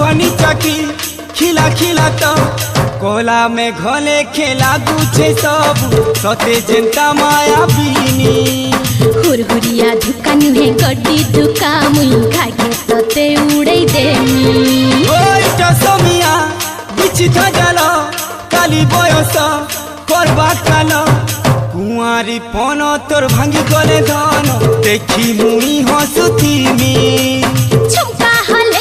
बनी चकी खिला खिला तो कोला में घोले खेला गुछे सब सते जनता माया बीनी हुरहुरिया धुका नुहे गड्डी धुका मुई खाके तते उड़ै देमी ओइ टसमिया बिछि थजाल काली बयस करबा काल कुआरी पन तोर भांगी गले धन देखी मुई हसुथिमी झुमका हले